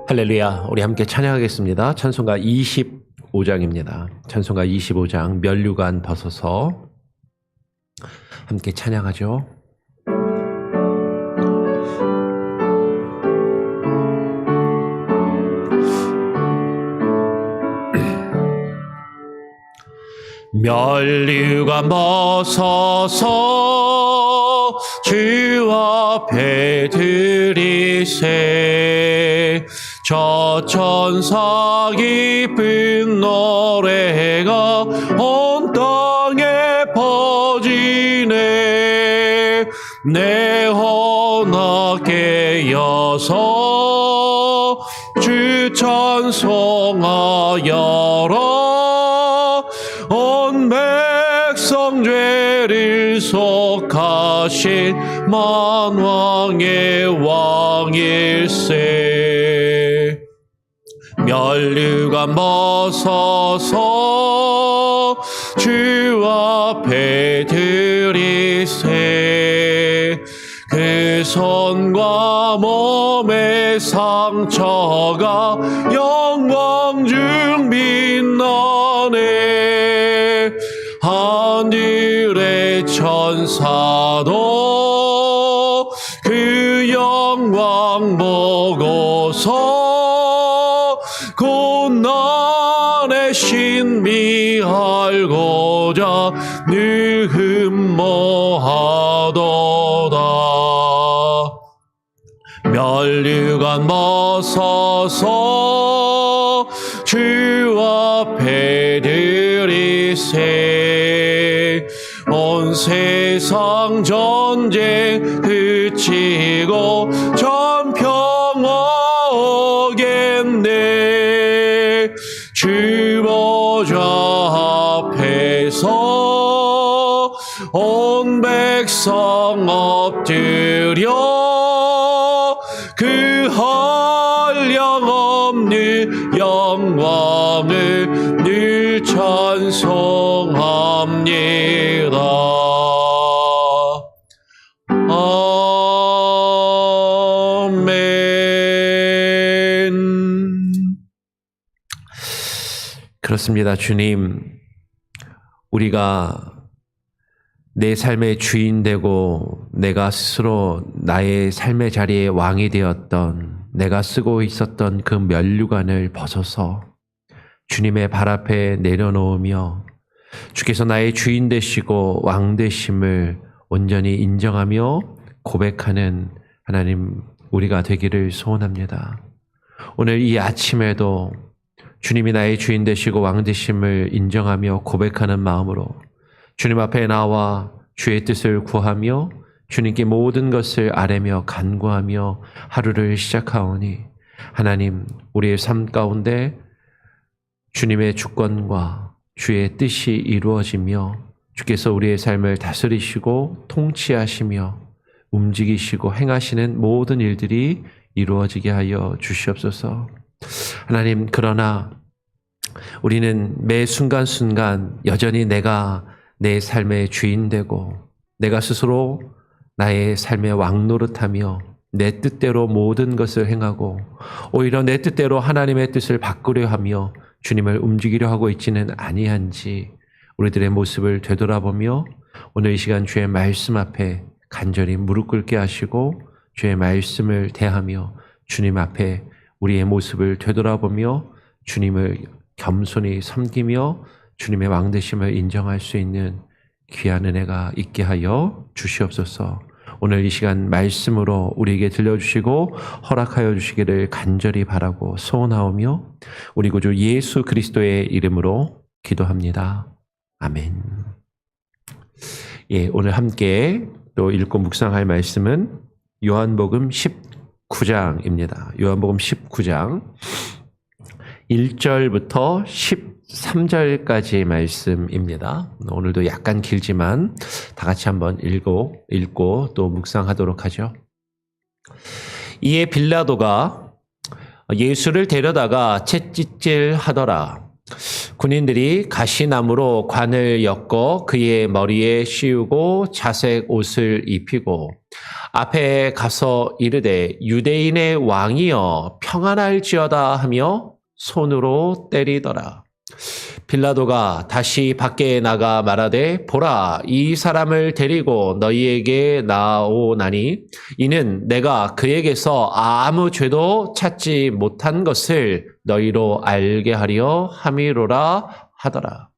할렐루야. 우리 함께 찬양하겠습니다. 찬송가 25장입니다. 찬송가 25장 면류관 벗어서 함께 찬양하죠. 면류관 벗어서 주 앞에 드리세. 저 천사 기쁜 노래가 온 땅에 퍼지네. 내 혼악 깨어서 주 찬송하여라. 온 백성 죄를 속하신 만왕의 왕일세. 면류관 벗어서 주 앞에 드리세. 그 손과 몸의 상처가 영광 중 빛나네. 하늘의 천사도 그 영광 보고서 고난의 신비알고자 늘 흠모하도다. 면류관 벗어서 주 앞에 드리세. 온 세상 전쟁 그치고 전 평화 오겠네. 주 보좌 앞에서 온 백성 엎드려 그 한량없는 영광을 늘 찬송합니다. 그렇습니다. 주님, 우리가 내 삶의 주인 되고 내가 스스로 나의 삶의 자리에 왕이 되었던, 내가 쓰고 있었던 그 면류관을 벗어서 주님의 발 앞에 내려놓으며 주께서 나의 주인 되시고 왕 되심을 온전히 인정하며 고백하는 하나님, 우리가 되기를 소원합니다. 오늘 이 아침에도 주님이 나의 주인 되시고 왕 되심을 인정하며 고백하는 마음으로 주님 앞에 나와 주의 뜻을 구하며 주님께 모든 것을 아뢰며 간구하며 하루를 시작하오니, 하나님, 우리의 삶 가운데 주님의 주권과 주의 뜻이 이루어지며 주께서 우리의 삶을 다스리시고 통치하시며 움직이시고 행하시는 모든 일들이 이루어지게 하여 주시옵소서. 하나님, 그러나 우리는 매 순간순간 여전히 내가 내 삶의 주인 되고 내가 스스로 나의 삶의 왕 노릇하며 내 뜻대로 모든 것을 행하고 오히려 내 뜻대로 하나님의 뜻을 바꾸려 하며 주님을 움직이려 하고 있지는 아니한지 우리들의 모습을 되돌아보며 오늘 이 시간 주의 말씀 앞에 간절히 무릎 꿇게 하시고 주의 말씀을 대하며 주님 앞에 우리의 모습을 되돌아보며 주님을 겸손히 섬기며 주님의 왕되심을 인정할 수 있는 귀한 은혜가 있게 하여 주시옵소서. 오늘 이 시간 말씀으로 우리에게 들려주시고 허락하여 주시기를 간절히 바라고 소원하오며 우리 구주 예수 그리스도의 이름으로 기도합니다. 아멘. 예, 오늘 함께 또 읽고 묵상할 말씀은 요한복음 19장입니다. 요한복음 19장 1절부터 13절까지의 말씀입니다. 오늘도 약간 길지만 다 같이 한번 읽고 또 묵상하도록 하죠. 이에 빌라도가 예수를 데려다가 채찍질하더라. 군인들이 가시나무로 관을 엮어 그의 머리에 씌우고 자색 옷을 입히고 앞에 가서 이르되 유대인의 왕이여 평안할지어다 하며 손으로 때리더라. 빌라도가 다시 밖에 나가 말하되 보라 이 사람을 데리고 너희에게 나오나니 이는 내가 그에게서 아무 죄도 찾지 못한 것을 너희로 알게 하려 함이로라 하더라.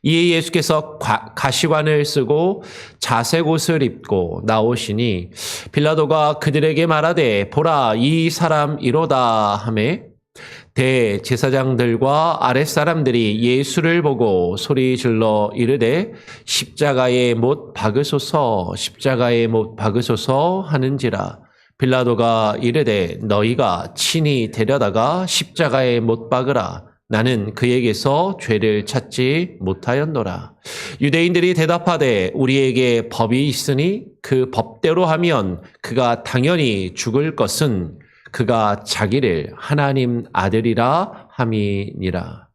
이에 예수께서 가시관을 쓰고 자색 옷을 입고 나오시니 빌라도가 그들에게 말하되 보라 이 사람이로다 하매 대제사장들과 아랫사람들이 예수를 보고 소리 질러 이르되 십자가에 못 박으소서 십자가에 못 박으소서 하는지라. 빌라도가 이르되 너희가 친히 데려다가 십자가에 못 박으라. 나는 그에게서 죄를 찾지 못하였노라. 유대인들이 대답하되 우리에게 법이 있으니 그 법대로 하면 그가 당연히 죽을 것은 그가 자기를 하나님 아들이라 함이니이다.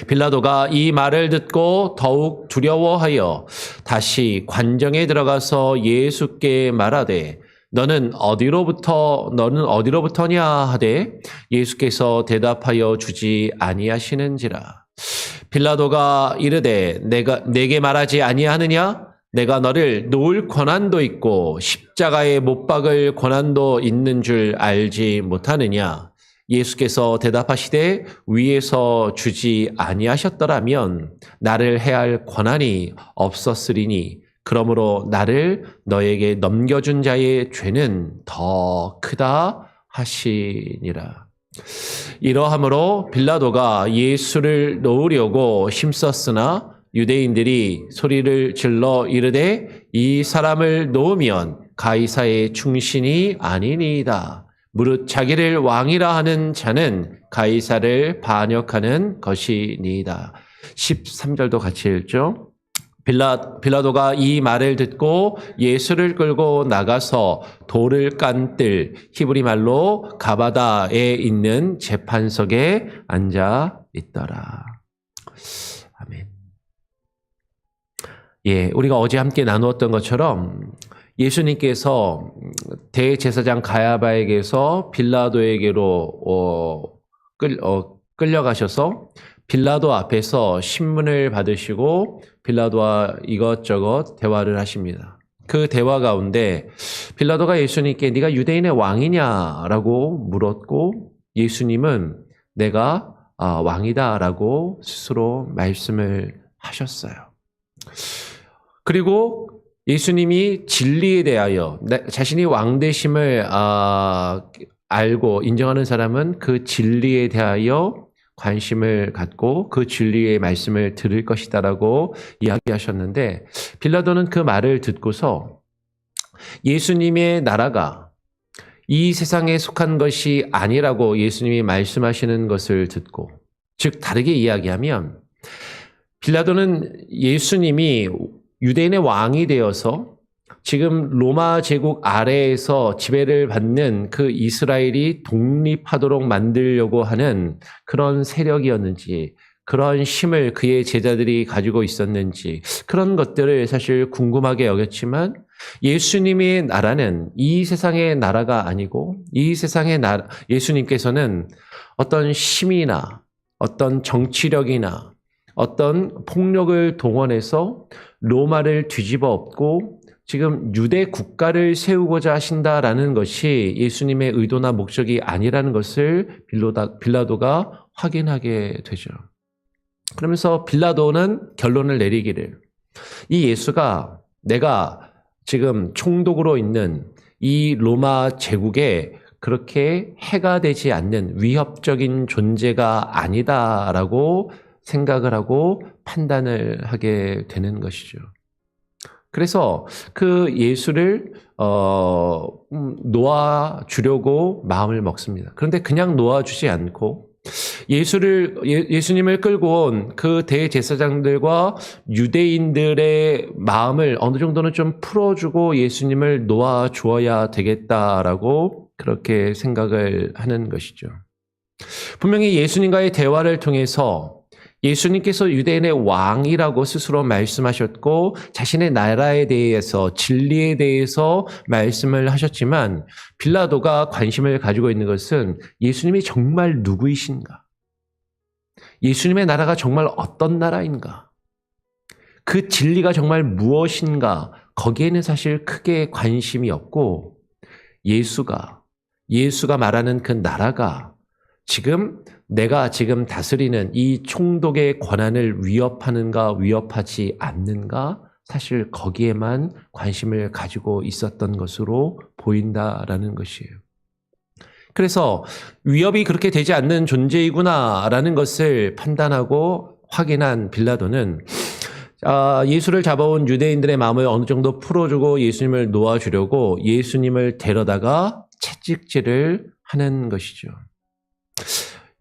빌라도가 이 말을 듣고 더욱 두려워하여 다시 관정에 들어가서 예수께 말하되 너는 어디로부터냐 하되 예수께서 대답하여 주지 아니하시는지라. 빌라도가 이르되 내게 말하지 아니하느냐? 내가 너를 놓을 권한도 있고 십자가에 못 박을 권한도 있는 줄 알지 못하느냐? 예수께서 대답하시되 위에서 주지 아니하셨더라면 나를 해할 권한이 없었으리니 그러므로 나를 너에게 넘겨준 자의 죄는 더 크다 하시니라. 이러함으로 빌라도가 예수를 놓으려고 힘썼으나 유대인들이 소리를 질러 이르되 이 사람을 놓으면 가이사의 충신이 아니니이다. 무릇 자기를 왕이라 하는 자는 가이사를 반역하는 것이니이다. 13절도 같이 읽죠. 빌라도가 이 말을 듣고 예수를 끌고 나가서 돌을 깐 뜰 히브리 말로 가바다에 있는 재판석에 앉아 있더라. 아멘. 예, 우리가 어제 함께 나누었던 것처럼 예수님께서 대제사장 가야바에게서 빌라도에게로 끌려가셔서 빌라도 앞에서 신문을 받으시고 빌라도와 이것저것 대화를 하십니다. 그 대화 가운데 빌라도가 예수님께 네가 유대인의 왕이냐라고 물었고 예수님은 내가 왕이다라고 스스로 말씀을 하셨어요. 그리고 예수님이 진리에 대하여 자신이 왕되심을 알고 인정하는 사람은 그 진리에 대하여 관심을 갖고 그 진리의 말씀을 들을 것이다라고 이야기하셨는데 빌라도는 그 말을 듣고서 예수님의 나라가 이 세상에 속한 것이 아니라고 예수님이 말씀하시는 것을 듣고, 즉 다르게 이야기하면 빌라도는 예수님이 유대인의 왕이 되어서 지금 로마 제국 아래에서 지배를 받는 그 이스라엘이 독립하도록 만들려고 하는 그런 세력이었는지, 그런 힘을 그의 제자들이 가지고 있었는지, 그런 것들을 사실 궁금하게 여겼지만 예수님의 나라는 이 세상의 나라가 아니고 이 세상의 나라, 예수님께서는 어떤 힘이나 어떤 정치력이나 어떤 폭력을 동원해서 로마를 뒤집어 엎고 지금 유대 국가를 세우고자 하신다라는 것이 예수님의 의도나 목적이 아니라는 것을 빌라도가 확인하게 되죠. 그러면서 빌라도는 결론을 내리기를, 이 예수가 내가 지금 총독으로 있는 이 로마 제국에 그렇게 해가 되지 않는 위협적인 존재가 아니다라고 생각을 하고 판단을 하게 되는 것이죠. 그래서 그 예수를 놓아주려고 마음을 먹습니다. 그런데 그냥 놓아주지 않고 예수님을 끌고 온 그 대제사장들과 유대인들의 마음을 어느 정도는 좀 풀어주고 예수님을 놓아주어야 되겠다라고 그렇게 생각을 하는 것이죠. 분명히 예수님과의 대화를 통해서 예수님께서 유대인의 왕이라고 스스로 말씀하셨고 자신의 나라에 대해서 진리에 대해서 말씀을 하셨지만 빌라도가 관심을 가지고 있는 것은 예수님이 정말 누구이신가? 예수님의 나라가 정말 어떤 나라인가? 그 진리가 정말 무엇인가? 거기에는 사실 크게 관심이 없고 예수가 말하는 그 나라가 내가 지금 다스리는 이 총독의 권한을 위협하는가 위협하지 않는가 사실 거기에만 관심을 가지고 있었던 것으로 보인다라는 것이에요. 그래서 위협이 그렇게 되지 않는 존재이구나라는 것을 판단하고 확인한 빌라도는 예수를 잡아온 유대인들의 마음을 어느 정도 풀어주고 예수님을 놓아주려고 예수님을 데려다가 채찍질을 하는 것이죠.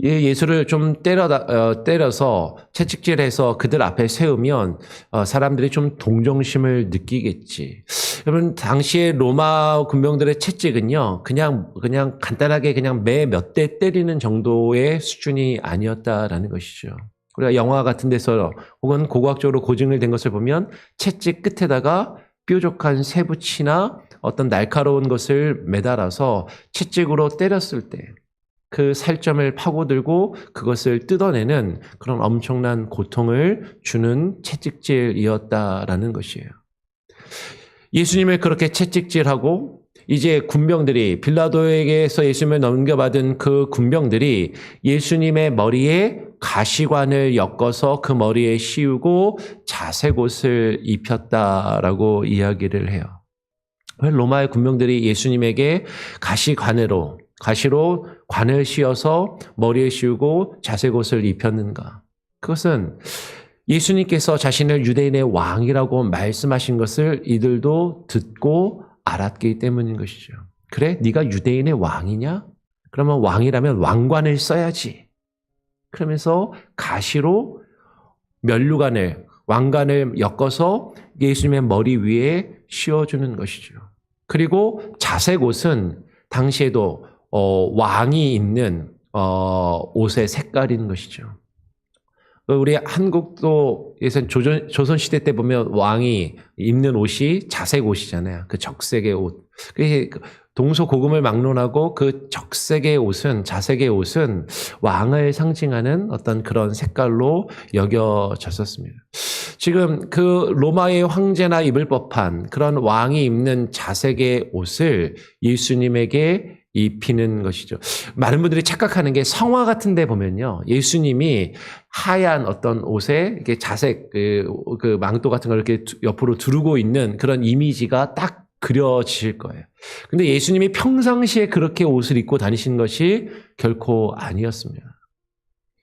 예수를 좀 때려서 채찍질해서 그들 앞에 세우면 사람들이 좀 동정심을 느끼겠지. 여러분 당시에 로마 군병들의 채찍은요 그냥 간단하게 그냥 매 몇 대 때리는 정도의 수준이 아니었다라는 것이죠. 우리가 영화 같은 데서 혹은 고고학적으로 고증을 된 것을 보면 채찍 끝에다가 뾰족한 쇠붙이나 어떤 날카로운 것을 매달아서 채찍으로 때렸을 때 그 살점을 파고들고 그것을 뜯어내는 그런 엄청난 고통을 주는 채찍질이었다라는 것이에요. 예수님을 그렇게 채찍질하고 이제 군병들이 빌라도에게서 예수님을 넘겨받은 그 군병들이 예수님의 머리에 가시관을 엮어서 그 머리에 씌우고 자색옷을 입혔다라고 이야기를 해요. 로마의 군병들이 예수님에게 가시로 관을 씌워서 머리에 씌우고 자색옷을 입혔는가? 그것은 예수님께서 자신을 유대인의 왕이라고 말씀하신 것을 이들도 듣고 알았기 때문인 것이죠. 그래? 네가 유대인의 왕이냐? 그러면 왕이라면 왕관을 써야지. 그러면서 가시로 왕관을 엮어서 예수님의 머리 위에 씌워주는 것이죠. 그리고 자색옷은 당시에도 왕이 입는 옷의 색깔인 것이죠. 우리 한국도 예전 조선시대 때 보면 왕이 입는 옷이 자색 옷이잖아요. 그 적색의 옷. 동서고금을 막론하고 그 적색의 옷은, 자색의 옷은 왕을 상징하는 어떤 그런 색깔로 여겨졌었습니다. 지금 그 로마의 황제나 입을 법한 그런 왕이 입는 자색의 옷을 예수님에게 입히는 것이죠. 많은 분들이 착각하는 게 성화 같은 데 보면요. 예수님이 하얀 어떤 옷에 이렇게 자색, 그 망토 같은 걸 이렇게 옆으로 두르고 있는 그런 이미지가 딱 그려지실 거예요. 근데 예수님이 평상시에 그렇게 옷을 입고 다니신 것이 결코 아니었습니다.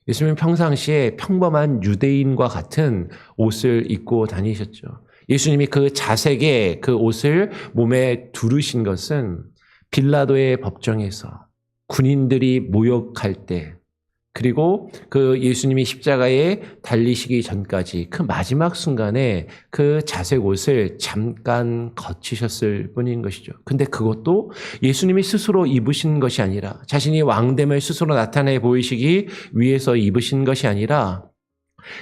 예수님은 평상시에 평범한 유대인과 같은 옷을 입고 다니셨죠. 예수님이 그 자색의 그 옷을 몸에 두르신 것은 빌라도의 법정에서 군인들이 모욕할 때, 그리고 그 예수님이 십자가에 달리시기 전까지 그 마지막 순간에 그 자색 옷을 잠깐 거치셨을 뿐인 것이죠. 근데 그것도 예수님이 스스로 입으신 것이 아니라, 자신이 왕됨을 스스로 나타내 보이시기 위해서 입으신 것이 아니라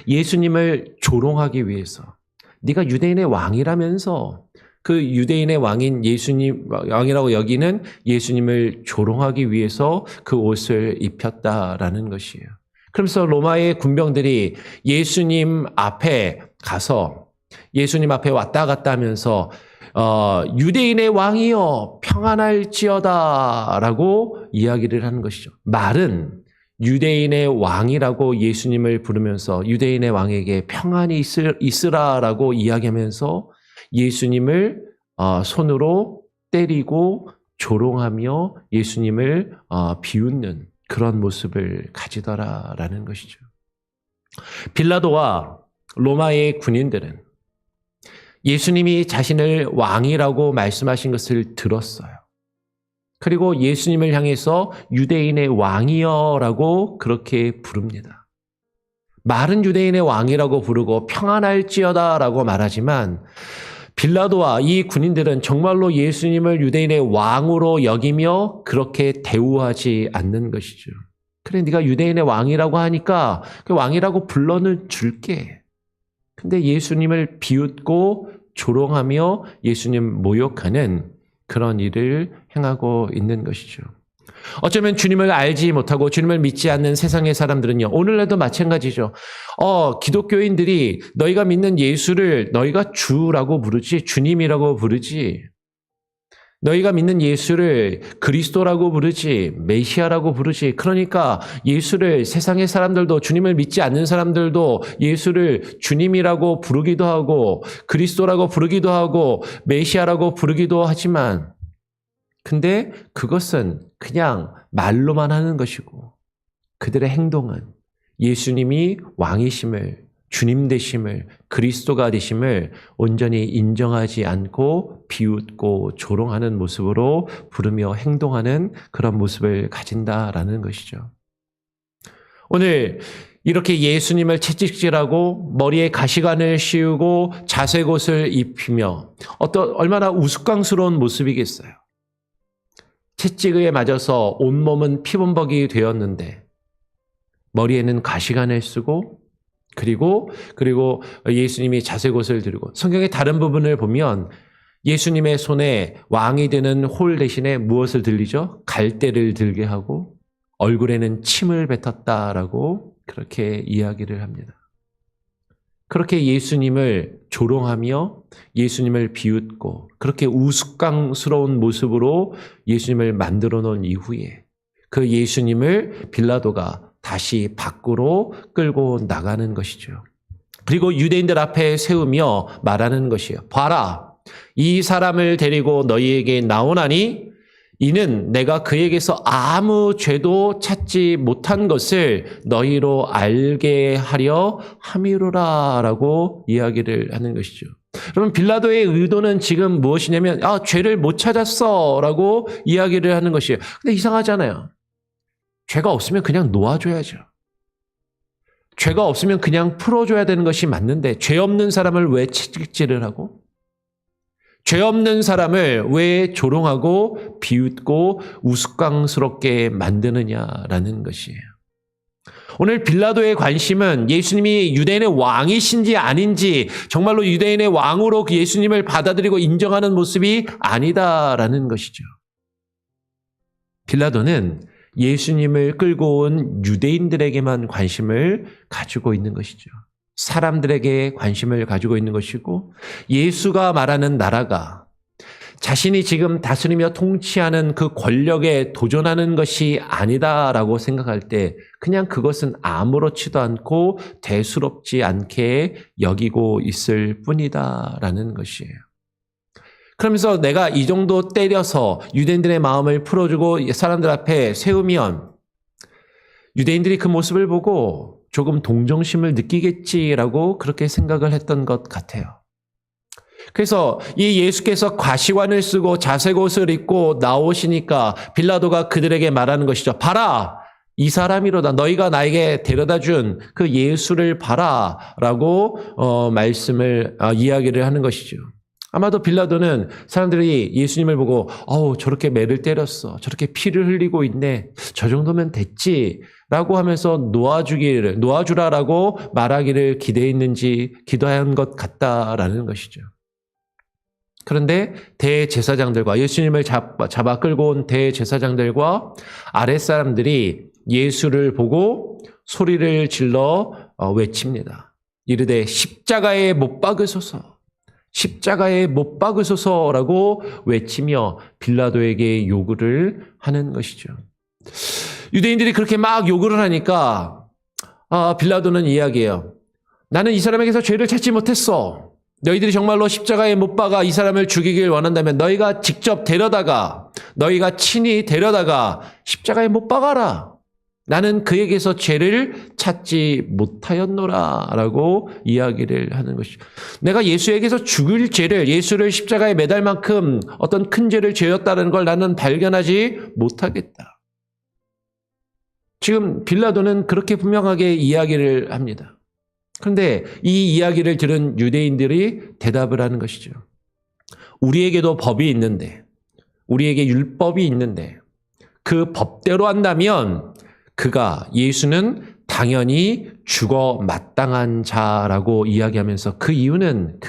예수님을 조롱하기 위해서, 네가 유대인의 왕이라면서 그 유대인의 왕인 예수님, 왕이라고 여기는 예수님을 조롱하기 위해서 그 옷을 입혔다라는 것이에요. 그러면서 로마의 군병들이 예수님 앞에 가서 예수님 앞에 왔다 갔다 하면서 유대인의 왕이여 평안할지어다 라고 이야기를 하는 것이죠. 말은 유대인의 왕이라고 예수님을 부르면서 유대인의 왕에게 평안이 있으라라고 이야기하면서 예수님을 손으로 때리고 조롱하며 예수님을 비웃는 그런 모습을 가지더라라는 것이죠. 빌라도와 로마의 군인들은 예수님이 자신을 왕이라고 말씀하신 것을 들었어요. 그리고 예수님을 향해서 유대인의 왕이여라고 그렇게 부릅니다. 말은 유대인의 왕이라고 부르고 평안할지어다라고 말하지만 빌라도와 이 군인들은 정말로 예수님을 유대인의 왕으로 여기며 그렇게 대우하지 않는 것이죠. 그래, 네가 유대인의 왕이라고 하니까 그 왕이라고 불러는 줄게. 근데 예수님을 비웃고 조롱하며 예수님 모욕하는 그런 일을 행하고 있는 것이죠. 어쩌면 주님을 알지 못하고 주님을 믿지 않는 세상의 사람들은요, 오늘날도 마찬가지죠. 기독교인들이 너희가 믿는 예수를 너희가 주라고 부르지, 주님이라고 부르지, 너희가 믿는 예수를 그리스도라고 부르지, 메시아라고 부르지. 그러니까 예수를 세상의 사람들도, 주님을 믿지 않는 사람들도 예수를 주님이라고 부르기도 하고 그리스도라고 부르기도 하고 메시아라고 부르기도 하지만, 근데 그것은 그냥 말로만 하는 것이고 그들의 행동은 예수님이 왕이심을, 주님 되심을, 그리스도가 되심을 온전히 인정하지 않고 비웃고 조롱하는 모습으로 부르며 행동하는 그런 모습을 가진다라는 것이죠. 오늘 이렇게 예수님을 채찍질하고 머리에 가시관을 씌우고 자색옷을 입히며 얼마나 우스꽝스러운 모습이겠어요. 채찍에 맞아서 온몸은 피범벅이 되었는데 머리에는 가시관을 쓰고 그리고 예수님이 자색옷을 들고, 성경의 다른 부분을 보면 예수님의 손에 왕이 되는 홀 대신에 무엇을 들리죠? 갈대를 들게 하고 얼굴에는 침을 뱉었다라고 그렇게 이야기를 합니다. 그렇게 예수님을 조롱하며 예수님을 비웃고 그렇게 우스꽝스러운 모습으로 예수님을 만들어 놓은 이후에 그 예수님을 빌라도가 다시 밖으로 끌고 나가는 것이죠. 그리고 유대인들 앞에 세우며 말하는 것이에요. 봐라, 이 사람을 데리고 너희에게 나오나니 이는 내가 그에게서 아무 죄도 찾지 못한 것을 너희로 알게 하려 함이로라 라고 이야기를 하는 것이죠. 여러분, 빌라도의 의도는 지금 무엇이냐면 죄를 못 찾았어 라고 이야기를 하는 것이에요. 근데 이상하잖아요. 죄가 없으면 그냥 놓아줘야죠. 죄가 없으면 그냥 풀어줘야 되는 것이 맞는데 죄 없는 사람을 왜 채찍질을 하고 죄 없는 사람을 왜 조롱하고 비웃고 우스꽝스럽게 만드느냐라는 것이에요. 오늘 빌라도의 관심은 예수님이 유대인의 왕이신지 아닌지, 정말로 유대인의 왕으로 그 예수님을 받아들이고 인정하는 모습이 아니다라는 것이죠. 빌라도는 예수님을 끌고 온 유대인들에게만 관심을 가지고 있는 것이죠. 사람들에게 관심을 가지고 있는 것이고, 예수가 말하는 나라가 자신이 지금 다스리며 통치하는 그 권력에 도전하는 것이 아니다라고 생각할 때 그냥 그것은 아무렇지도 않고 대수롭지 않게 여기고 있을 뿐이다라는 것이에요. 그러면서 내가 이 정도 때려서 유대인들의 마음을 풀어주고 사람들 앞에 세우면 유대인들이 그 모습을 보고 조금 동정심을 느끼겠지라고 그렇게 생각을 했던 것 같아요. 그래서 이 예수께서 가시관을 쓰고 자색옷을 입고 나오시니까 빌라도가 그들에게 말하는 것이죠. 봐라, 이 사람이로다. 너희가 나에게 데려다 준 그 예수를 봐라 라고 이야기를 하는 것이죠. 아마도 빌라도는 사람들이 예수님을 보고 저렇게 매를 때렸어, 저렇게 피를 흘리고 있네, 저 정도면 됐지 라고 하면서 놓아주라라고 말하기를 기대했는지 기도한 것 같다라는 것이죠. 그런데 대제사장들과 예수님을 잡아 끌고 온 대제사장들과 아랫사람들이 예수를 보고 소리를 질러 외칩니다. 이르되 십자가에 못 박으소서, 십자가에 못 박으소서라고 외치며 빌라도에게 요구를 하는 것이죠. 유대인들이 그렇게 막 요구를 하니까 빌라도는 이야기해요. 나는 이 사람에게서 죄를 찾지 못했어. 너희들이 정말로 십자가에 못 박아 이 사람을 죽이길 원한다면 너희가 직접 너희가 친히 데려다가 십자가에 못 박아라. 나는 그에게서 죄를 찾지 못하였노라 라고 이야기를 하는 것이죠. 내가 예수에게서 죽을 죄를, 예수를 십자가에 매달 만큼 어떤 큰 죄를 죄였다는 걸 나는 발견하지 못하겠다. 지금 빌라도는 그렇게 분명하게 이야기를 합니다. 그런데 이 이야기를 들은 유대인들이 대답을 하는 것이죠. 우리에게도 법이 있는데, 우리에게 율법이 있는데 그 법대로 한다면 예수는 당연히 죽어 마땅한 자라고 이야기하면서 그 이유는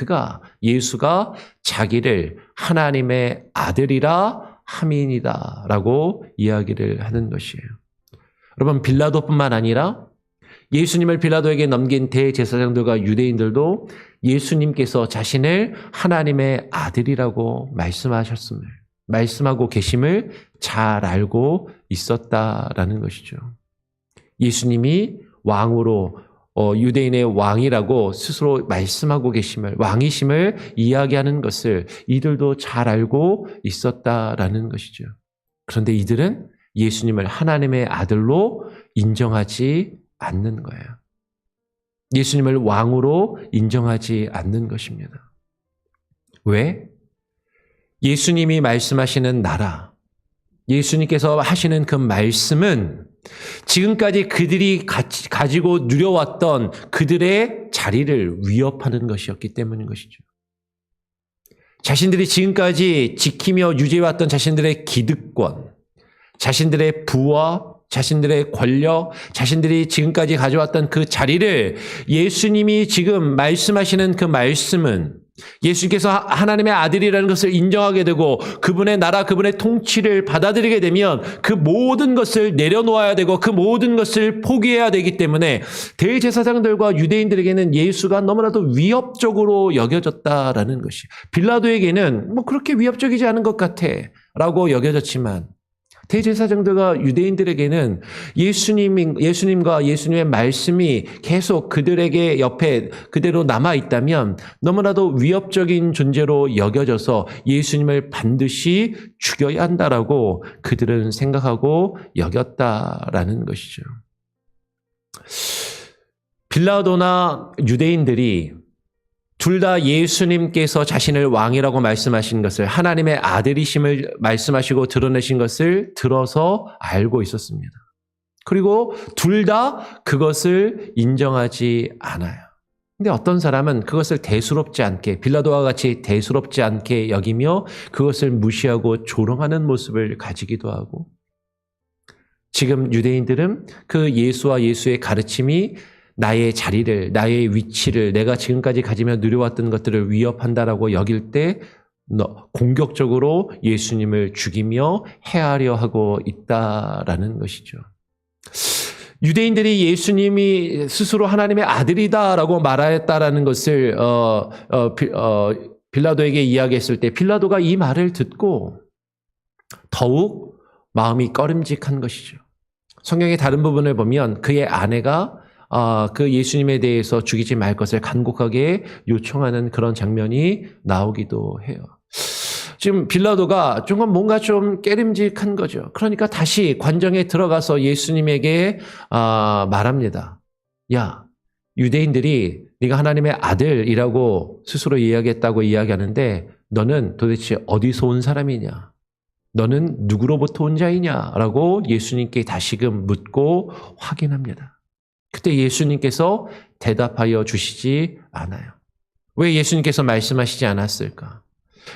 예수가 자기를 하나님의 아들이라 함이니이다 라고 이야기를 하는 것이에요. 여러분, 빌라도뿐만 아니라 예수님을 빌라도에게 넘긴 대제사장들과 유대인들도 예수님께서 자신을 하나님의 아들이라고 말씀하고 계심을 잘 알고 있었다라는 것이죠. 예수님이 왕으로 유대인의 왕이라고 스스로 말씀하고 계심을, 왕이심을 이야기하는 것을 이들도 잘 알고 있었다라는 것이죠. 그런데 이들은 예수님을 하나님의 아들로 인정하지 않는 거예요. 예수님을 왕으로 인정하지 않는 것입니다. 왜? 예수님이 말씀하시는 나라, 예수님께서 하시는 그 말씀은 지금까지 그들이 가지고 누려왔던 그들의 자리를 위협하는 것이었기 때문인 것이죠. 자신들이 지금까지 지키며 유지해왔던 자신들의 기득권, 자신들의 부와 자신들의 권력, 자신들이 지금까지 가져왔던 그 자리를 예수님이 지금 말씀하시는 그 말씀은 예수님께서 하나님의 아들이라는 것을 인정하게 되고 그분의 나라, 그분의 통치를 받아들이게 되면 그 모든 것을 내려놓아야 되고 그 모든 것을 포기해야 되기 때문에 대제사장들과 유대인들에게는 예수가 너무나도 위협적으로 여겨졌다라는 것이, 빌라도에게는 뭐 그렇게 위협적이지 않은 것 같아 라고 여겨졌지만 대제사장들과 유대인들에게는 예수님과 예수님의 말씀이 계속 그들에게 옆에 그대로 남아있다면 너무나도 위협적인 존재로 여겨져서 예수님을 반드시 죽여야 한다라고 그들은 생각하고 여겼다라는 것이죠. 빌라도나 유대인들이 둘 다 예수님께서 자신을 왕이라고 말씀하신 것을, 하나님의 아들이심을 말씀하시고 드러내신 것을 들어서 알고 있었습니다. 그리고 둘 다 그것을 인정하지 않아요. 근데 어떤 사람은 그것을 대수롭지 않게, 빌라도와 같이 대수롭지 않게 여기며 그것을 무시하고 조롱하는 모습을 가지기도 하고, 지금 유대인들은 그 예수와 예수의 가르침이 나의 자리를, 나의 위치를, 내가 지금까지 가지며 누려왔던 것들을 위협한다라고 여길 때 공격적으로 예수님을 죽이며 해하려 하고 있다라는 것이죠. 유대인들이 예수님이 스스로 하나님의 아들이다라고 말하였다라는 것을 빌라도에게 이야기했을 때 빌라도가 이 말을 듣고 더욱 마음이 꺼림직한 것이죠. 성경의 다른 부분을 보면 그의 아내가 그 예수님에 대해서 죽이지 말 것을 간곡하게 요청하는 그런 장면이 나오기도 해요. 지금 빌라도가 뭔가 좀 깨림직한 거죠. 그러니까 다시 관정에 들어가서 예수님에게 말합니다. 야, 유대인들이 네가 하나님의 아들이라고 스스로 이야기했다고 이야기하는데 너는 도대체 어디서 온 사람이냐? 너는 누구로부터 온 자이냐? 라고 예수님께 다시금 묻고 확인합니다. 그때 예수님께서 대답하여 주시지 않아요. 왜 예수님께서 말씀하시지 않았을까?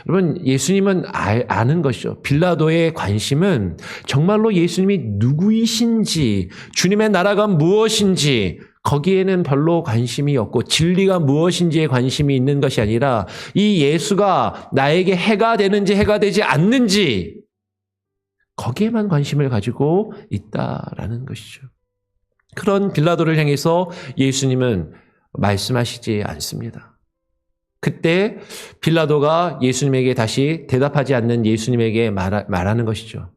여러분, 예수님은 아는 것이죠. 빌라도의 관심은 정말로 예수님이 누구이신지, 주님의 나라가 무엇인지 거기에는 별로 관심이 없고 진리가 무엇인지에 관심이 있는 것이 아니라 이 예수가 나에게 해가 되는지 해가 되지 않는지 거기에만 관심을 가지고 있다라는 것이죠. 그런 빌라도를 향해서 예수님은 말씀하시지 않습니다. 그때 빌라도가 예수님에게 다시 대답하지 않는 예수님에게 말하는 것이죠.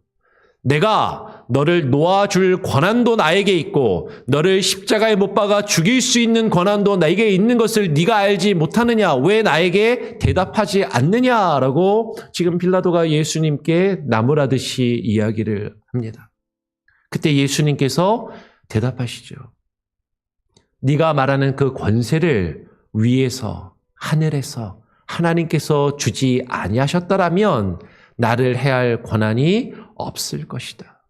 내가 너를 놓아줄 권한도 나에게 있고 너를 십자가에 못 박아 죽일 수 있는 권한도 나에게 있는 것을 네가 알지 못하느냐? 왜 나에게 대답하지 않느냐라고 지금 빌라도가 예수님께 나무라듯이 이야기를 합니다. 그때 예수님께서 대답하시죠. 네가 말하는 그 권세를 위에서, 하늘에서 하나님께서 주지 아니하셨더라면 나를 해할 권한이 없을 것이다.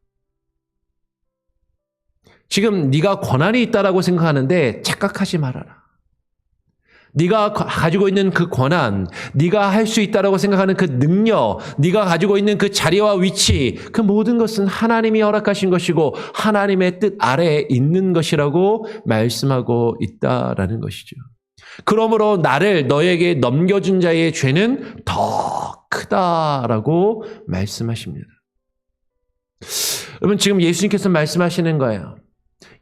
지금 네가 권한이 있다라고 생각하는데 착각하지 말아라. 네가 가지고 있는 그 권한, 네가 할 수 있다라고 생각하는 그 능력, 네가 가지고 있는 그 자리와 위치, 그 모든 것은 하나님이 허락하신 것이고 하나님의 뜻 아래에 있는 것이라고 말씀하고 있다라는 것이죠. 그러므로 나를 너에게 넘겨준 자의 죄는 더 크다라고 말씀하십니다. 여러분, 지금 예수님께서 말씀하시는 거예요.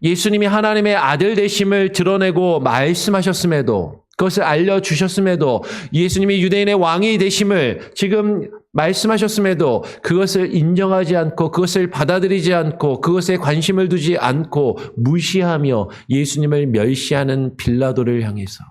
예수님이 하나님의 아들 되심을 드러내고 말씀하셨음에도, 그것을 알려주셨음에도, 예수님이 유대인의 왕이 되심을 지금 말씀하셨음에도 그것을 인정하지 않고, 그것을 받아들이지 않고, 그것에 관심을 두지 않고 무시하며 예수님을 멸시하는 빌라도를 향해서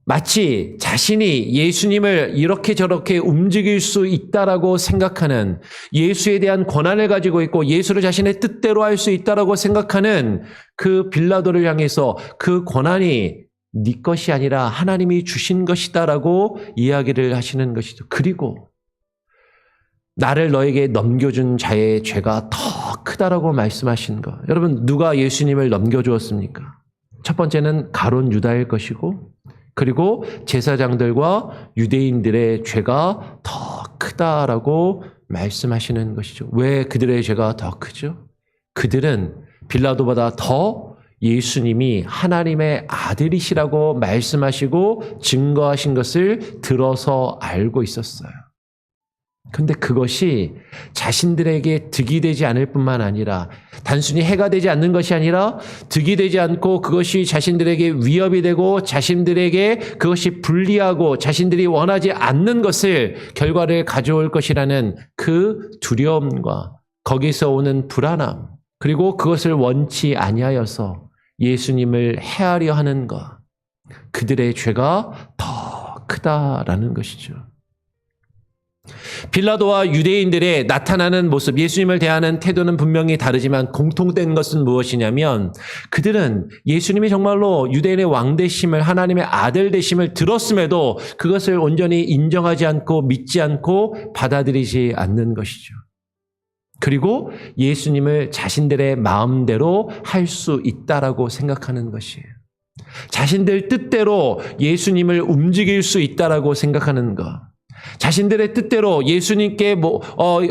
마치 자신이 예수님을 이렇게 저렇게 움직일 수 있다라고 생각하는, 예수에 대한 권한을 가지고 있고 예수를 자신의 뜻대로 할 수 있다라고 생각하는 그 빌라도를 향해서 그 권한이 네 것이 아니라 하나님이 주신 것이다라고 이야기를 하시는 것이죠. 그리고 나를 너에게 넘겨준 자의 죄가 더 크다라고 말씀하신 것. 여러분, 누가 예수님을 넘겨주었습니까? 첫 번째는 가룟 유다일 것이고, 그리고 제사장들과 유대인들의 죄가 더 크다라고 말씀하시는 것이죠. 왜 그들의 죄가 더 크죠? 그들은 빌라도보다 더 예수님이 하나님의 아들이시라고 말씀하시고 증거하신 것을 들어서 알고 있었어요. 그런데 그것이 자신들에게 득이 되지 않을 뿐만 아니라, 단순히 해가 되지 않는 것이 아니라 득이 되지 않고 그것이 자신들에게 위협이 되고 자신들에게 그것이 불리하고 자신들이 원하지 않는 것을, 결과를 가져올 것이라는 그 두려움과 거기서 오는 불안함, 그리고 그것을 원치 아니하여서 예수님을 해하려 하는 것, 그들의 죄가 더 크다라는 것이죠. 빌라도와 유대인들의 나타나는 모습, 예수님을 대하는 태도는 분명히 다르지만 공통된 것은 무엇이냐면, 그들은 예수님이 정말로 유대인의 왕 되심을, 하나님의 아들 되심을 들었음에도 그것을 온전히 인정하지 않고 믿지 않고 받아들이지 않는 것이죠. 그리고 예수님을 자신들의 마음대로 할 수 있다라고 생각하는 것이에요. 자신들 뜻대로 예수님을 움직일 수 있다라고 생각하는 것. 자신들의 뜻대로 예수님께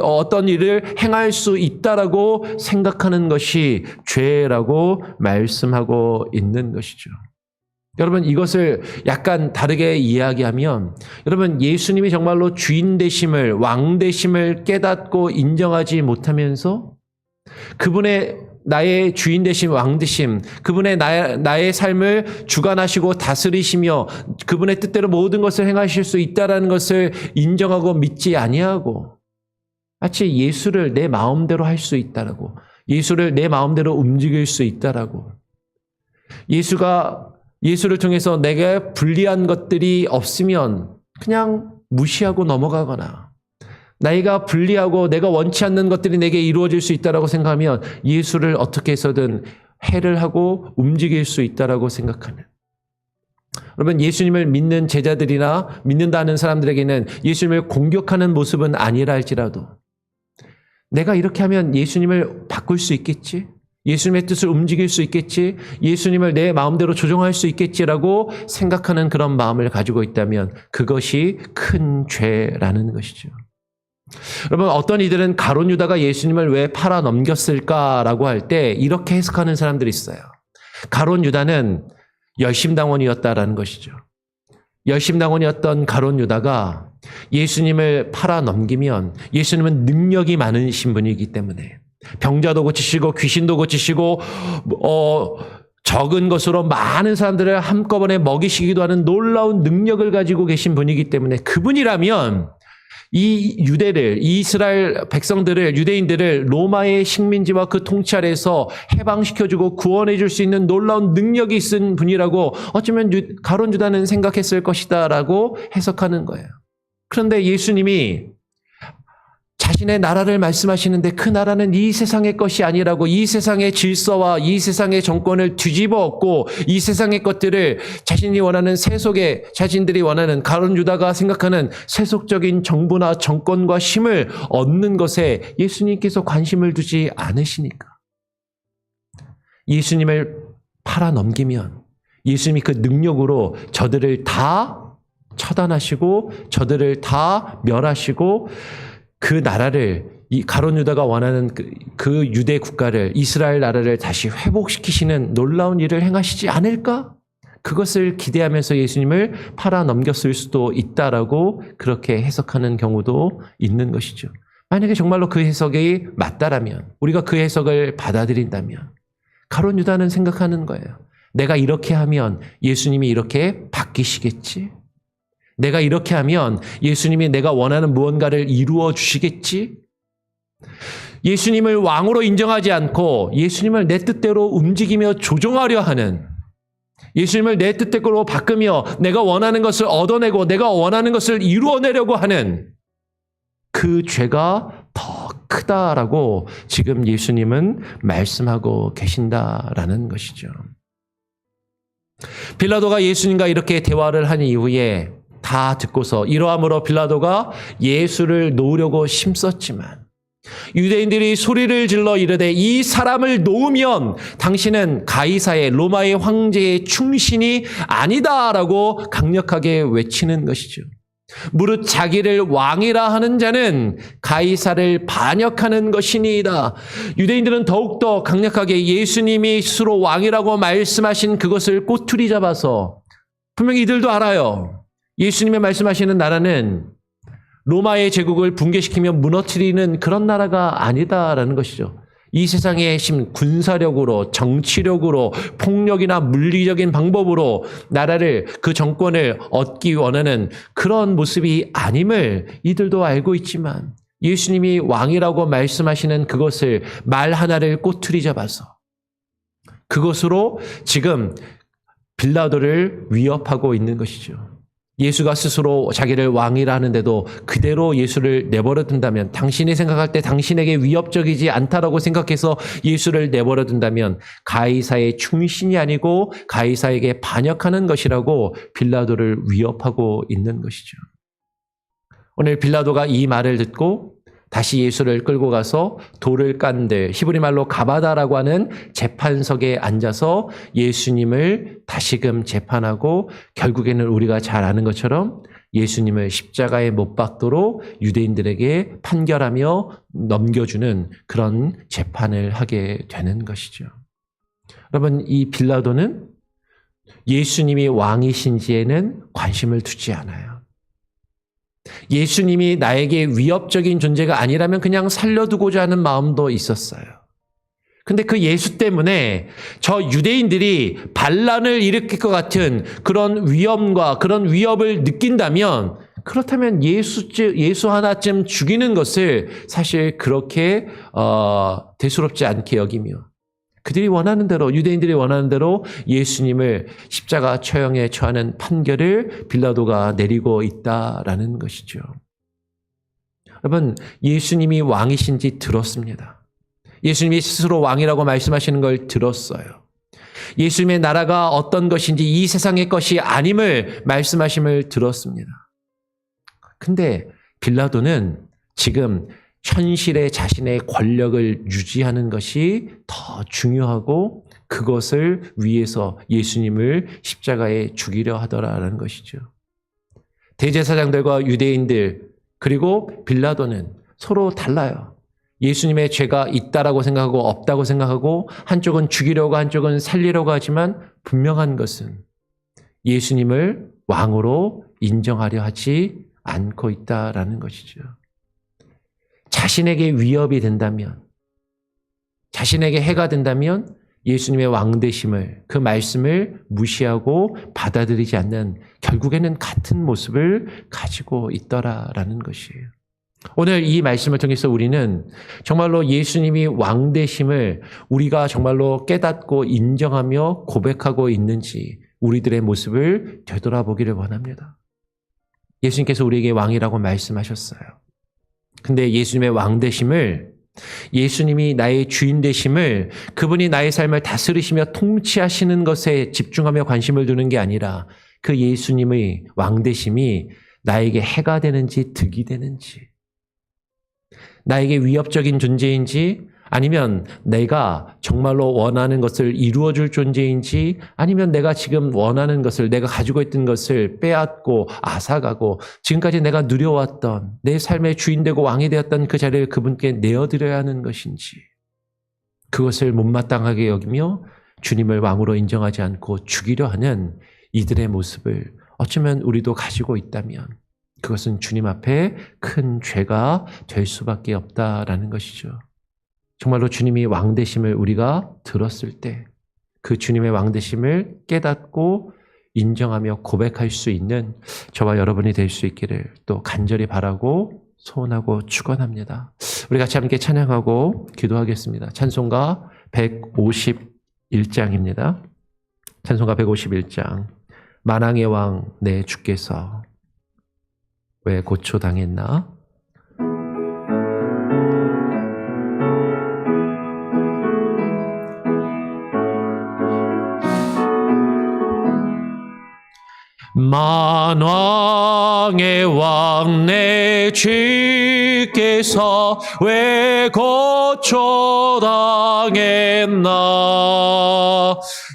어떤 일을 행할 수 있다라고 생각하는 것이 죄라고 말씀하고 있는 것이죠. 여러분, 이것을 약간 다르게 이야기하면, 여러분, 예수님이 정말로 주인 되심을, 왕 되심을 깨닫고 인정하지 못하면서 그분의 나의 주인 되심, 왕 되심, 그분의 나의 삶을 주관하시고 다스리시며 그분의 뜻대로 모든 것을 행하실 수 있다는 것을 인정하고 믿지 아니하고, 마치 예수를 내 마음대로 할 수 있다라고, 예수를 내 마음대로 움직일 수 있다라고, 예수를 통해서 내게 불리한 것들이 없으면 그냥 무시하고 넘어가거나, 나이가 불리하고 내가 원치 않는 것들이 내게 이루어질 수 있다라고 생각하면 예수를 어떻게 해서든 해를 하고 움직일 수 있다라고 생각하는, 여러분, 예수님을 믿는 제자들이나 믿는다는 사람들에게는 예수님을 공격하는 모습은 아니라 할지라도, 내가 이렇게 하면 예수님을 바꿀 수 있겠지? 예수님의 뜻을 움직일 수 있겠지? 예수님을 내 마음대로 조종할 수 있겠지라고 생각하는 그런 마음을 가지고 있다면 그것이 큰 죄라는 것이죠. 여러분, 어떤 이들은 가룟 유다가 예수님을 왜 팔아 넘겼을까라고 할 때 이렇게 해석하는 사람들이 있어요. 가룟 유다는 열심당원이었다라는 것이죠. 열심당원이었던 가룟 유다가 예수님을 팔아 넘기면, 예수님은 능력이 많으신 분이기 때문에 병자도 고치시고 귀신도 고치시고 적은 것으로 많은 사람들을 한꺼번에 먹이시기도 하는 놀라운 능력을 가지고 계신 분이기 때문에, 그분이라면 이 유대를, 이 이스라엘 백성들을, 유대인들을 로마의 식민지와 그 통치 아래에서 해방시켜주고 구원해줄 수 있는 놀라운 능력이 있은 분이라고 어쩌면 가룟 유다는 생각했을 것이다 라고 해석하는 거예요. 그런데 예수님이 자신의 나라를 말씀하시는데 그 나라는 이 세상의 것이 아니라고, 이 세상의 질서와 이 세상의 정권을 뒤집어 엎고 이 세상의 것들을 자신이 원하는 세속의, 자신들이 원하는, 가룟 유다가 생각하는 세속적인 정부나 정권과 힘을 얻는 것에 예수님께서 관심을 두지 않으시니까, 예수님을 팔아 넘기면 예수님이 그 능력으로 저들을 다 처단하시고 저들을 다 멸하시고 그 나라를 이 가룟 유다가 원하는 그 유대 국가를 이스라엘 나라를 다시 회복시키시는 놀라운 일을 행하시지 않을까? 그것을 기대하면서 예수님을 팔아 넘겼을 수도 있다라고 그렇게 해석하는 경우도 있는 것이죠. 만약에 정말로 그 해석이 맞다라면, 우리가 그 해석을 받아들인다면 가룟 유다는 생각하는 거예요. 내가 이렇게 하면 예수님이 이렇게 바뀌시겠지? 내가 이렇게 하면 예수님이 내가 원하는 무언가를 이루어 주시겠지? 예수님을 왕으로 인정하지 않고 예수님을 내 뜻대로 움직이며 조종하려 하는, 예수님을 내 뜻대로 바꾸며 내가 원하는 것을 얻어내고 내가 원하는 것을 이루어내려고 하는 그 죄가 더 크다라고 지금 예수님은 말씀하고 계신다라는 것이죠. 빌라도가 예수님과 이렇게 대화를 한 이후에 다 듣고서 이러함으로 빌라도가 예수를 놓으려고 힘썼지만 유대인들이 소리를 질러 이르되 이 사람을 놓으면 당신은 가이사의 로마의 황제의 충신이 아니다라고 강력하게 외치는 것이죠. 무릇 자기를 왕이라 하는 자는 가이사를 반역하는 것이니이다. 유대인들은 더욱더 강력하게 예수님이 스스로 왕이라고 말씀하신 그것을 꼬투리 잡아서, 분명히 이들도 알아요. 예수님의 말씀하시는 나라는 로마의 제국을 붕괴시키며 무너뜨리는 그런 나라가 아니다라는 것이죠. 이 세상의 군사력으로, 정치력으로, 폭력이나 물리적인 방법으로 나라를, 그 정권을 얻기 원하는 그런 모습이 아님을 이들도 알고 있지만 예수님이 왕이라고 말씀하시는 그것을, 말 하나를 꼬투리 잡아서 그것으로 지금 빌라도를 위협하고 있는 것이죠. 예수가 스스로 자기를 왕이라 하는데도 그대로 예수를 내버려 둔다면, 당신이 생각할 때 당신에게 위협적이지 않다라고 생각해서 예수를 내버려 둔다면 가이사의 충신이 아니고 가이사에게 반역하는 것이라고 빌라도를 위협하고 있는 것이죠. 오늘 빌라도가 이 말을 듣고 다시 예수를 끌고 가서 돌을 깐들, 히브리 말로 가바다라고 하는 재판석에 앉아서 예수님을 다시금 재판하고 결국에는 우리가 잘 아는 것처럼 예수님을 십자가에 못 박도록 유대인들에게 판결하며 넘겨주는 그런 재판을 하게 되는 것이죠. 여러분, 이 빌라도는 예수님이 왕이신지에는 관심을 두지 않아요. 예수님이 나에게 위협적인 존재가 아니라면 그냥 살려두고자 하는 마음도 있었어요. 근데 그 예수 때문에 저 유대인들이 반란을 일으킬 것 같은 그런 위험과 그런 위협을 느낀다면, 그렇다면 예수 하나쯤 죽이는 것을 사실 그렇게 대수롭지 않게 여기며 그들이 원하는 대로, 유대인들이 원하는 대로 예수님을 십자가 처형에 처하는 판결을 빌라도가 내리고 있다라는 것이죠. 여러분, 예수님이 왕이신지 들었습니다. 예수님이 스스로 왕이라고 말씀하시는 걸 들었어요. 예수님의 나라가 어떤 것인지, 이 세상의 것이 아님을 말씀하심을 들었습니다. 근데 빌라도는 지금 현실의 자신의 권력을 유지하는 것이 더 중요하고 그것을 위해서 예수님을 십자가에 죽이려 하더라라는 것이죠. 대제사장들과 유대인들 그리고 빌라도는 서로 달라요. 예수님의 죄가 있다라고 생각하고 없다고 생각하고, 한쪽은 죽이려고 한쪽은 살리려고 하지만 분명한 것은 예수님을 왕으로 인정하려 하지 않고 있다라는 것이죠. 자신에게 위협이 된다면, 자신에게 해가 된다면 예수님의 왕되심을, 그 말씀을 무시하고 받아들이지 않는, 결국에는 같은 모습을 가지고 있더라라는 것이에요. 오늘 이 말씀을 통해서 우리는 정말로 예수님이 왕되심을 우리가 정말로 깨닫고 인정하며 고백하고 있는지 우리들의 모습을 되돌아보기를 원합니다. 예수님께서 우리에게 왕이라고 말씀하셨어요. 근데 예수님의 왕되심을, 예수님이 나의 주인 되심을, 그분이 나의 삶을 다스리시며 통치하시는 것에 집중하며 관심을 두는 게 아니라 그 예수님의 왕되심이 나에게 해가 되는지 득이 되는지, 나에게 위협적인 존재인지 아니면 내가 정말로 원하는 것을 이루어줄 존재인지, 아니면 내가 지금 원하는 것을, 내가 가지고 있던 것을 빼앗고 앗아가고 지금까지 내가 누려왔던 내 삶의 주인 되고 왕이 되었던 그 자리를 그분께 내어드려야 하는 것인지, 그것을 못마땅하게 여기며 주님을 왕으로 인정하지 않고 죽이려 하는 이들의 모습을 어쩌면 우리도 가지고 있다면 그것은 주님 앞에 큰 죄가 될 수밖에 없다라는 것이죠. 정말로 주님이 왕 되심을 우리가 들었을 때 그 주님의 왕 되심을 깨닫고 인정하며 고백할 수 있는 저와 여러분이 될 수 있기를 또 간절히 바라고 소원하고 축원합니다. 우리 같이 함께 찬양하고 기도하겠습니다. 찬송가 151장입니다. 찬송가 151장. 만왕의 왕 내 주께서 왜 고초당했나? 만왕의 왕 내 주께서 왜 고초당했나?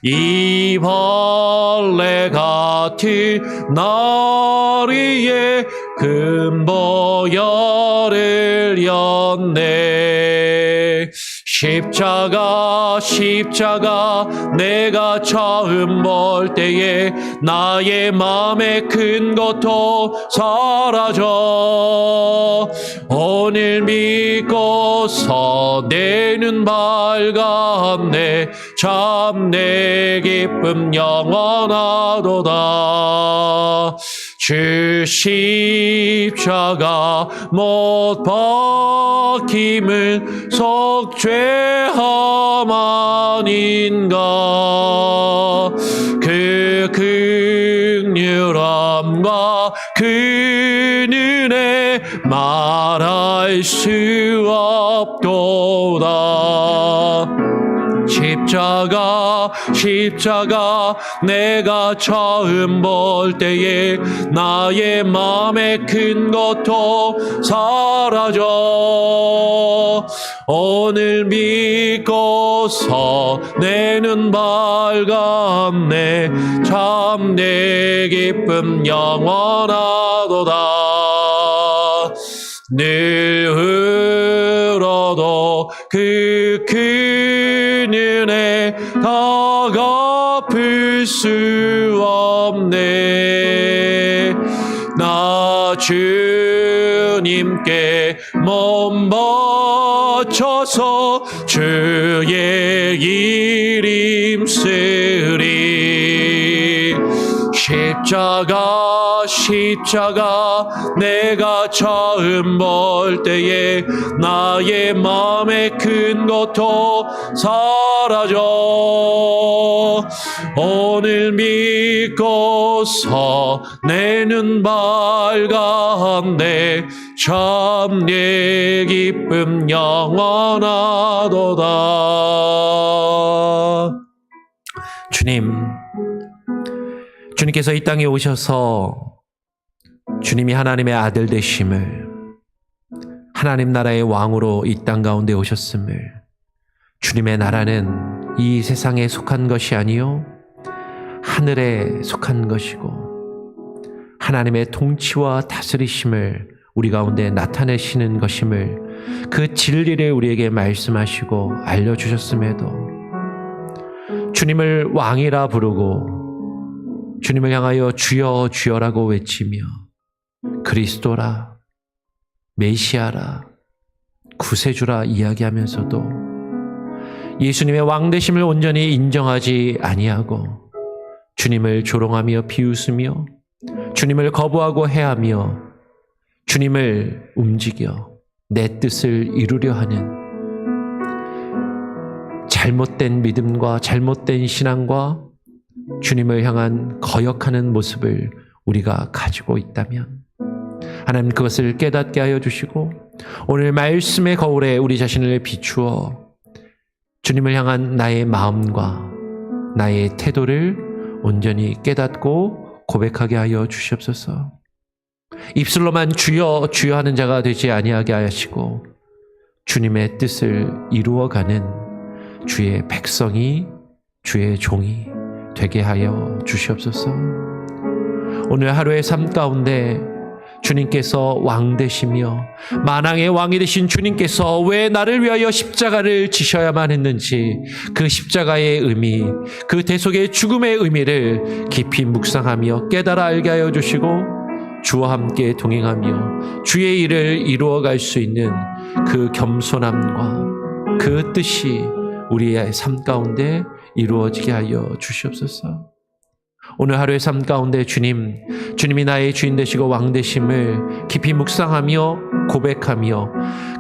이 벌레 같은 날 위에 금보혈을 였네. 십자가 내가 처음 볼 때에 나의 마음의 큰 고통 사라져. 오늘 믿고서 내 눈 밝았네. 참 내 기쁨 영원하도다. 주 십자가 못 박힘은 속죄함 아닌가. 그 긍휼함과 그 은혜 말할 수 없도다. 십자가 내가 처음 볼 때에 나의 마음의 큰 고통 사라져. 오늘 믿고서 내 눈 밝았네. 참 내 기쁨 영원하도다. 늘 울어도 그 큰 은혜 다 갚을 수 없네. 나 주님께 몸 바쳐서 주의 이름 쓰리. 십자가 내가 처음 볼 때에 나의 마음의 큰 고통 사라져. 오늘 믿고서 내 눈 밝았네. 참 내 기쁨 영원하도다. 주님께서 이 땅에 오셔서 주님이 하나님의 아들 되심을, 하나님 나라의 왕으로 이 땅 가운데 오셨음을, 주님의 나라는 이 세상에 속한 것이 아니요 하늘에 속한 것이고 하나님의 통치와 다스리심을 우리 가운데 나타내시는 것임을, 그 진리를 우리에게 말씀하시고 알려주셨음에도 주님을 왕이라 부르고 주님을 향하여 주여 주여라고 외치며 그리스도라, 메시아라, 구세주라 이야기하면서도 예수님의 왕되심을 온전히 인정하지 아니하고 주님을 조롱하며 비웃으며 주님을 거부하고 해하며 주님을 움직여 내 뜻을 이루려 하는 잘못된 믿음과 잘못된 신앙과 주님을 향한 거역하는 모습을 우리가 가지고 있다면 하나님 그것을 깨닫게 하여 주시고 오늘 말씀의 거울에 우리 자신을 비추어 주님을 향한 나의 마음과 나의 태도를 온전히 깨닫고 고백하게 하여 주시옵소서. 입술로만 주여 주여 하는 자가 되지 아니하게 하시고 주님의 뜻을 이루어가는 주의 백성이, 주의 종이 되게 하여 주시옵소서. 오늘 하루의 삶 가운데 주님께서 왕 되시며 만왕의 왕이 되신 주님께서 왜 나를 위하여 십자가를 지셔야만 했는지, 그 십자가의 의미, 그 대속의 죽음의 의미를 깊이 묵상하며 깨달아 알게 하여 주시고, 주와 함께 동행하며 주의 일을 이루어갈 수 있는 그 겸손함과 그 뜻이 우리의 삶 가운데 이루어지게 하여 주시옵소서. 오늘 하루의 삶 가운데 주님이 나의 주인 되시고 왕 되심을 깊이 묵상하며 고백하며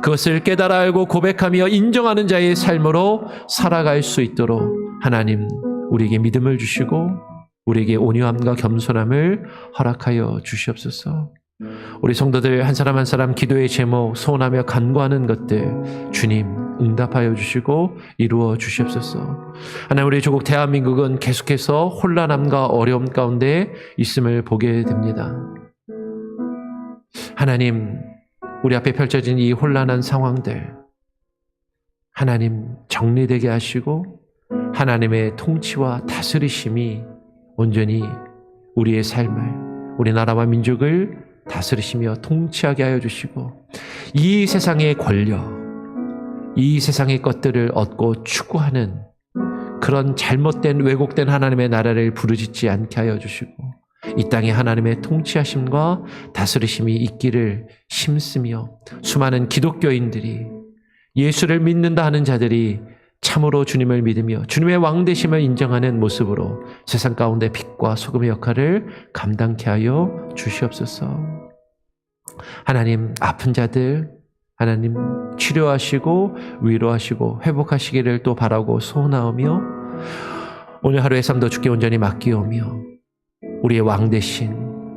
그것을 깨달아 알고 고백하며 인정하는 자의 삶으로 살아갈 수 있도록 하나님 우리에게 믿음을 주시고 우리에게 온유함과 겸손함을 허락하여 주시옵소서. 우리 성도들 한 사람 한 사람 기도의 제목, 소원하며 간구하는 것들 주님 응답하여 주시고 이루어 주시옵소서. 하나님, 우리 조국 대한민국은 계속해서 혼란함과 어려움 가운데 있음을 보게 됩니다. 하나님, 우리 앞에 펼쳐진 이 혼란한 상황들 하나님 정리되게 하시고 하나님의 통치와 다스리심이 온전히 우리의 삶을, 우리나라와 민족을 다스리시며 통치하게 하여 주시고, 이 세상의 권력, 이 세상의 것들을 얻고 추구하는 그런 잘못된 왜곡된 하나님의 나라를 부르짖지 않게 하여 주시고, 이 땅에 하나님의 통치하심과 다스리심이 있기를 힘쓰며 수많은 기독교인들이, 예수를 믿는다 하는 자들이 참으로 주님을 믿으며 주님의 왕되심을 인정하는 모습으로 세상 가운데 빛과 소금의 역할을 감당케 하여 주시옵소서. 하나님, 아픈 자들 하나님 치료하시고 위로하시고 회복하시기를 또 바라고 소원하오며, 오늘 하루의 삶도 주께 온전히 맡기오며 우리의 왕 되신,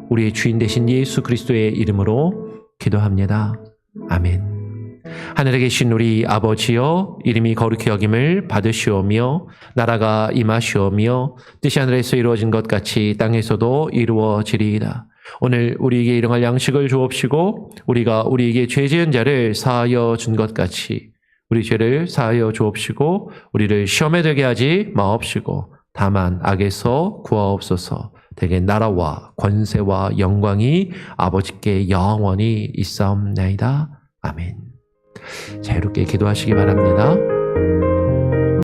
우리의 주인 되신 예수 그리스도의 이름으로 기도합니다. 아멘. 하늘에 계신 우리 아버지여, 이름이 거룩히 여김을 받으시오며 나라가 임하시오며 뜻이 하늘에서 이루어진 것 같이 땅에서도 이루어지리이다. 오늘 우리에게 일용할 양식을 주옵시고 우리가 우리에게 죄 지은 자를 사하여 준 것 같이 우리 죄를 사하여 주옵시고 우리를 시험에 들게 하지 마옵시고 다만 악에서 구하옵소서. 대개 나라와 권세와 영광이 아버지께 영원히 있사옵나이다. 아멘. 자유롭게 기도하시기 바랍니다.